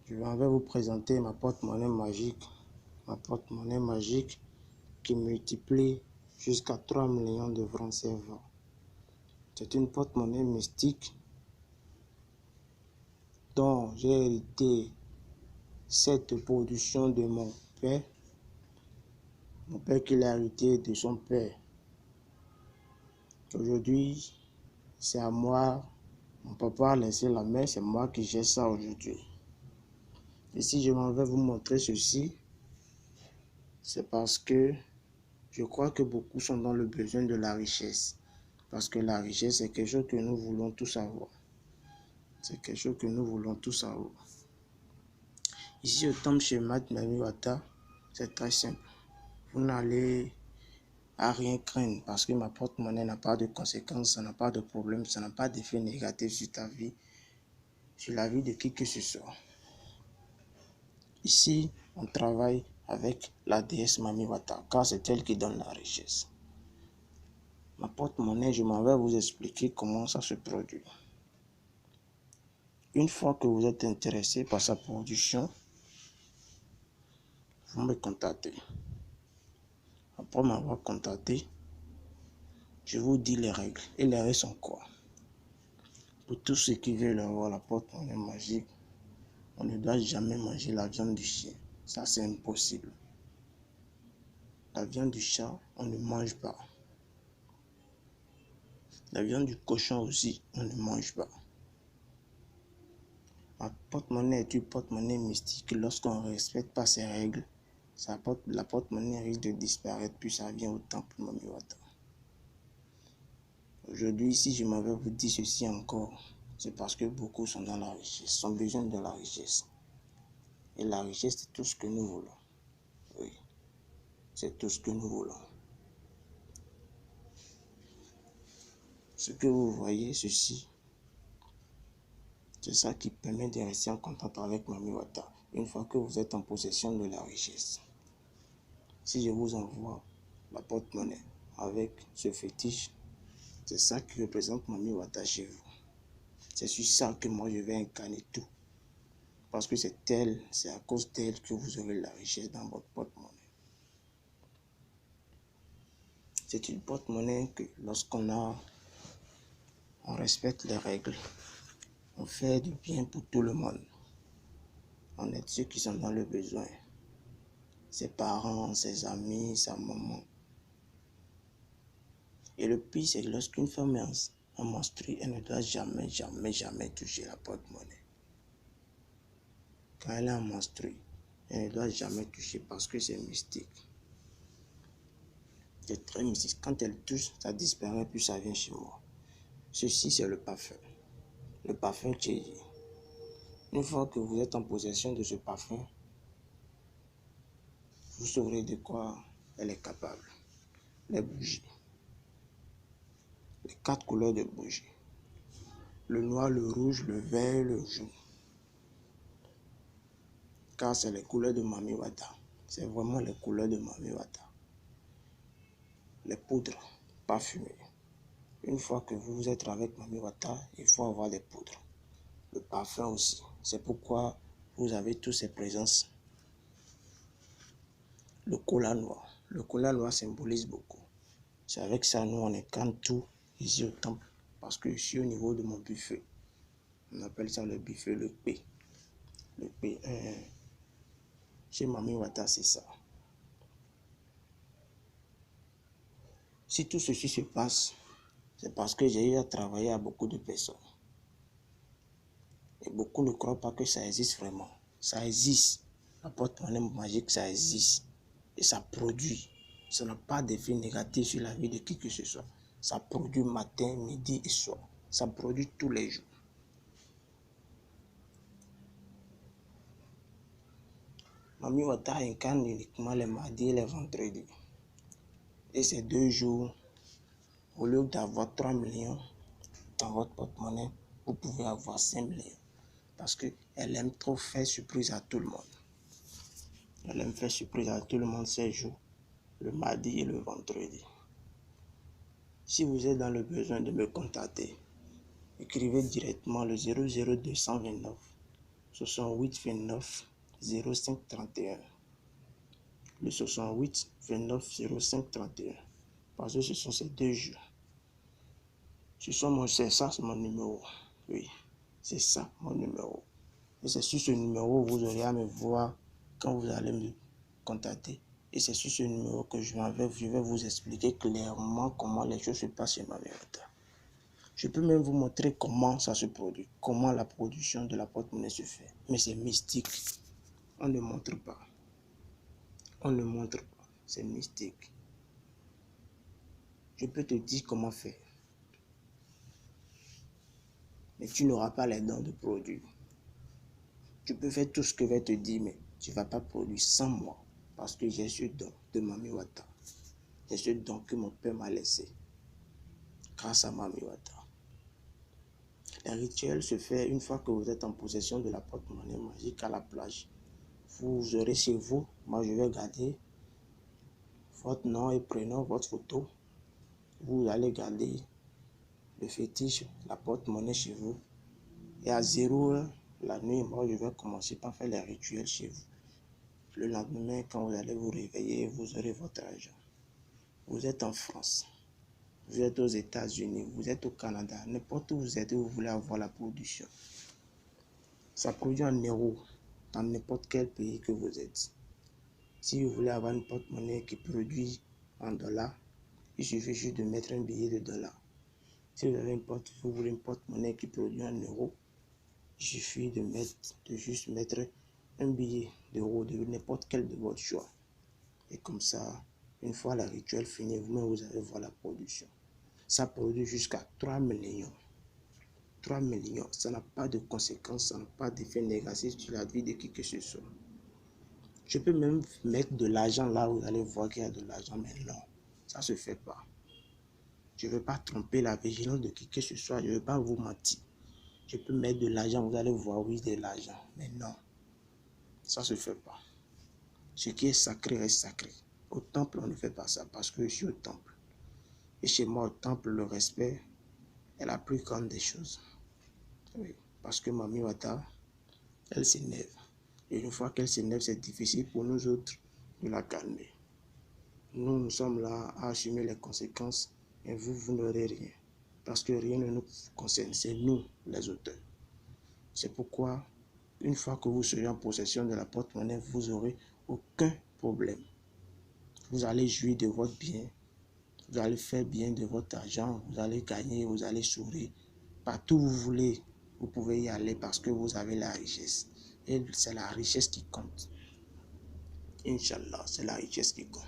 Je vais vous présenter ma porte-monnaie magique. Ma porte-monnaie magique qui multiplie jusqu'à 3 millions de francs CFA. C'est une porte-monnaie mystique dont j'ai hérité cette production de mon père. Mon père qui l'a hérité de son père. Aujourd'hui, c'est à moi. Mon papa a laissé la main, c'est moi qui gère ça aujourd'hui. Et si je m'en vais vous montrer ceci, c'est parce que je crois que beaucoup sont dans le besoin de la richesse. Parce que la richesse, c'est quelque chose que nous voulons tous avoir. C'est quelque chose que nous voulons tous avoir. Ici, au temple chez Mat Mami Wata, c'est très simple. Vous n'allez à rien craindre parce que ma porte-monnaie n'a pas de conséquences, ça n'a pas de problème, ça n'a pas d'effet négatif sur ta vie, sur la vie de qui que ce soit. Ici, on travaille avec la déesse Mami Wata, car c'est elle qui donne la richesse. Ma porte-monnaie, je m'en vais vous expliquer comment ça se produit. Une fois que vous êtes intéressé par sa production, vous me contactez. Après m'avoir contacté, je vous dis les règles. Et les règles sont quoi? Pour tous ceux qui veulent avoir la porte-monnaie magique, on ne doit jamais manger la viande du chien. Ça, c'est impossible. La viande du chat, on ne mange pas. La viande du cochon aussi, on ne mange pas. Ma porte-monnaie est une porte-monnaie mystique. Lorsqu'on ne respecte pas ces règles, la porte-monnaie risque de disparaître, puis ça vient au temple Mami Wata. Aujourd'hui, si je m'en vais vous dire ceci encore, c'est parce que beaucoup sont dans la richesse, ont besoin de la richesse. Et la richesse, c'est tout ce que nous voulons. Oui, c'est tout ce que nous voulons. Ce que vous voyez, ceci, c'est ça qui permet de rester en contact avec Mami Wata une fois que vous êtes en possession de la richesse. Si je vous envoie la porte-monnaie avec ce fétiche, c'est ça qui représente Mami Wata chez vous. C'est sur ça que moi je vais incarner tout. Parce que c'est elle, c'est à cause d'elle que vous aurez la richesse dans votre porte-monnaie. C'est une porte-monnaie que lorsqu'on respecte les règles, on fait du bien pour tout le monde. On aide ceux qui sont dans le besoin. Ses parents, ses amis, sa maman. Et le pire, c'est que lorsqu'une femme est en menstrue, elle ne doit jamais, jamais, jamais toucher la porte-monnaie. Quand elle est en menstrue, elle ne doit jamais toucher parce que c'est mystique. C'est très mystique. Quand elle touche, ça disparaît, puis ça vient chez moi. Ceci, c'est le parfum. Le parfum Tchéji. Une fois que vous êtes en possession de ce parfum, vous saurez de quoi elle est capable. Les bougies. Les 4 couleurs de bougies. Le noir, le rouge, le vert, le jaune. Car c'est les couleurs de Mami Wata. C'est vraiment les couleurs de Mami Wata. Les poudres parfumées. Une fois que vous êtes avec Mami Wata, il faut avoir des poudres. Le parfum aussi. C'est pourquoi vous avez tous ces présences. Le cola noir. Le cola noir symbolise beaucoup. C'est avec ça, nous, on incarne tout ici au temple. Parce que je suis au niveau de mon buffet. On appelle ça le buffet, le P. Le P. Chez Mami Wata, c'est ça. Si tout ceci se passe, c'est parce que j'ai eu à travailler à beaucoup de personnes. Et beaucoup ne croient pas que ça existe vraiment. Ça existe. La porte-monnaie magique, ça existe. Et ça produit. Ça n'a pas d'effet négatif sur la vie de qui que ce soit. Ça produit matin, midi et soir. Ça produit tous les jours. Mami Wata incarne uniquement les mardis et les vendredis. Et ces 2 jours, au lieu d'avoir 3 millions dans votre porte-monnaie, vous pouvez avoir 5 millions. Parce qu'elle aime trop faire surprise à tout le monde. Elle aime faire surprise à tout le monde ces jours, le mardi et le vendredi. Si vous êtes dans le besoin de me contacter, écrivez directement le 00229 68 29 05 31. Le 68 29 05 31. Parce que ce sont ces deux jours. C'est ça, c'est mon numéro. Oui, c'est ça, mon numéro. Et c'est sur ce numéro que vous aurez à me voir quand vous allez me contacter. Et c'est sur ce numéro que je vais vous expliquer clairement comment les choses se passent chez Mami Wata. Je peux même vous montrer comment ça se produit, comment la production de la porte-monnaie se fait. Mais c'est mystique. On ne montre pas. On ne montre pas. C'est mystique. Je peux te dire comment faire. Mais tu n'auras pas les dons de produire. Tu peux faire tout ce que je vais te dire, mais tu ne vas pas produire sans moi. Parce que j'ai ce don de Mami Wata. J'ai ce don que mon père m'a laissé. Grâce à Mami Wata. Le rituel se fait une fois que vous êtes en possession de la porte-monnaie magique à la plage. Vous aurez chez vous, moi je vais garder votre nom et prénom, votre photo. Vous allez garder le fétiche, la porte-monnaie chez vous. Et à 0h la nuit, moi je vais commencer par faire les rituels chez vous. Le lendemain, quand vous allez vous réveiller, vous aurez votre argent. Vous êtes en France, vous êtes aux États-Unis, vous êtes au Canada, n'importe où vous êtes, vous voulez avoir la production. Ça produit en euros dans n'importe quel pays que vous êtes. Si vous voulez avoir une porte-monnaie qui produit en dollars, il suffit juste de mettre un billet de dollars. Si vous voulez une porte-monnaie qui produit en euros, il suffit de juste mettre un billet d'euros de n'importe quel de votre choix. Et comme ça, une fois le rituel fini, vous-même vous allez voir la production. Ça produit jusqu'à 3 millions. 3 millions, ça n'a pas de conséquences, ça n'a pas d'effet négatif sur la vie de qui que ce soit. Je peux même mettre de l'argent là où vous allez voir qu'il y a de l'argent, mais non, ça ne se fait pas. Je ne veux pas tromper la vigilance de qui que ce soit, je ne veux pas vous mentir. Je peux mettre de l'argent, vous allez voir, oui, de l'argent, mais non, ça ne se fait pas. Ce qui est sacré reste sacré. Au temple, on ne fait pas ça parce que je suis au temple. Et chez moi, au temple, le respect est la plus grande des choses. Oui, parce que Mami Wata, elle s'énerve. Et une fois qu'elle s'énerve, c'est difficile pour nous autres de la calmer. Nous sommes là à assumer les conséquences et vous n'aurez rien. Parce que rien ne nous concerne, c'est nous les auteurs. C'est pourquoi, une fois que vous serez en possession de la porte-monnaie, vous n'aurez aucun problème. Vous allez jouir de votre bien, vous allez faire bien de votre argent, vous allez gagner, vous allez sourire. Partout où vous voulez, vous pouvez y aller parce que vous avez la richesse. Et c'est la richesse qui compte. Inch'Allah, c'est la richesse qui compte.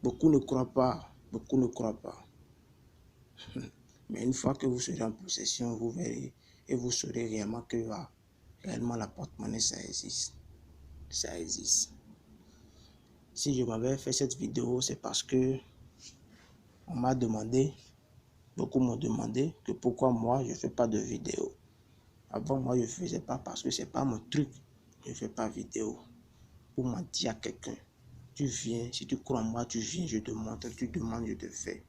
Beaucoup ne croient pas, beaucoup ne croient pas. Mais une fois que vous serez en possession, vous verrez et vous saurez réellement que réellement la porte-monnaie, ça existe. Ça existe. Si je m'avais fait cette vidéo, c'est parce que on m'a demandé, beaucoup m'ont demandé que pourquoi moi je ne fais pas de vidéo. Avant, moi je ne faisais pas parce que ce n'est pas mon truc. Je ne fais pas vidéo pour mentir à quelqu'un. Tu viens, si tu crois en moi, tu viens, je te montre, tu demandes, je te fais.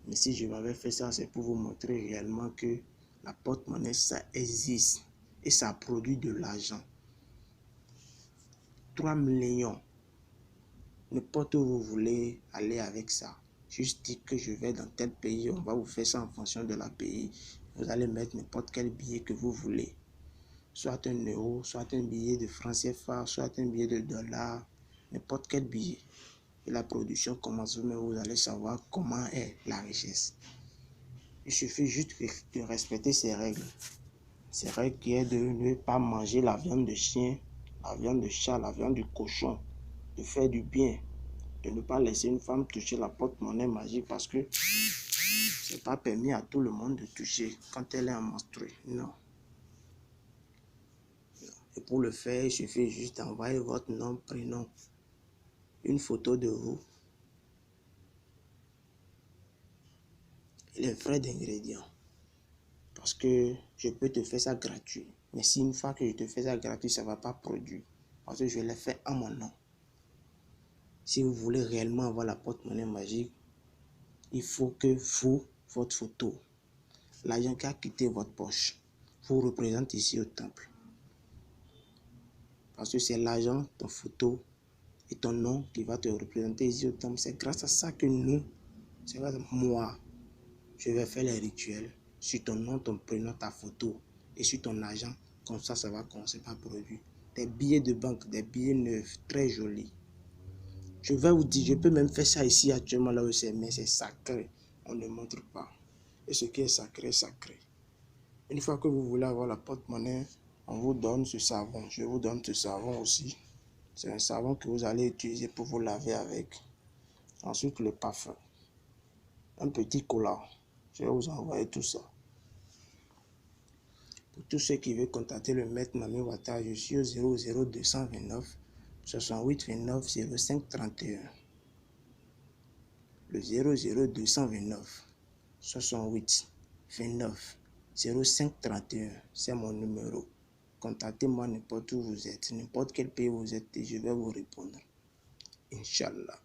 Mais si je m'avais fait ça, c'est pour vous montrer réellement que la porte-monnaie, ça existe et ça produit de l'argent. 3 millions. N'importe où vous voulez aller avec ça. Juste dire que je vais dans tel pays, on va vous faire ça en fonction de la pays. Vous allez mettre n'importe quel billet que vous voulez. Soit un euro, soit un billet de francs CFA, soit un billet de dollars, n'importe quel billet. Et la production commence, mais vous allez savoir comment est la richesse. Il suffit juste de respecter ces règles. Ces règles qui est de ne pas manger la viande de chien, la viande de chat, la viande de cochon, de faire du bien, de ne pas laisser une femme toucher la porte-monnaie magique parce que c'est pas permis à tout le monde de toucher quand elle est en menstruée. Non. Et pour le faire, il suffit juste d'envoyer votre nom, prénom, une photo de vous et les frais d'ingrédients. Parce que je peux te faire ça gratuit. Mais si une fois que je te fais ça gratuit, ça ne va pas produire. Parce que je l'ai fait à mon nom. Si vous voulez réellement avoir la porte-monnaie magique, il faut que votre photo, l'argent qui a quitté votre poche, vous représente ici au temple. Parce que c'est l'argent, ton photo et ton nom qui va te représenter ici au temple. C'est grâce à ça que nous, c'est grâce à moi, je vais faire les rituels sur ton nom, ton prénom, ta photo et sur ton argent. Comme ça, ça va commencer par produire des billets de banque, des billets neufs, très jolis. Je vais vous dire, je peux même faire ça ici actuellement là où c'est, mais c'est sacré. On ne montre pas. Et ce qui est sacré, sacré. Une fois que vous voulez avoir la porte-monnaie, on vous donne ce savon. Je vous donne ce savon aussi. C'est un savon que vous allez utiliser pour vous laver avec. Ensuite, le parfum. Un petit collant. Je vais vous envoyer tout ça. Pour tous ceux qui veulent contacter le maître Mami Wata, je suis au 00229 68 29 05 31. Le 00229 68 29 05 31, c'est mon numéro. Contactez-moi n'importe où vous êtes, n'importe quel pays vous êtes et je vais vous répondre. Inch'Allah.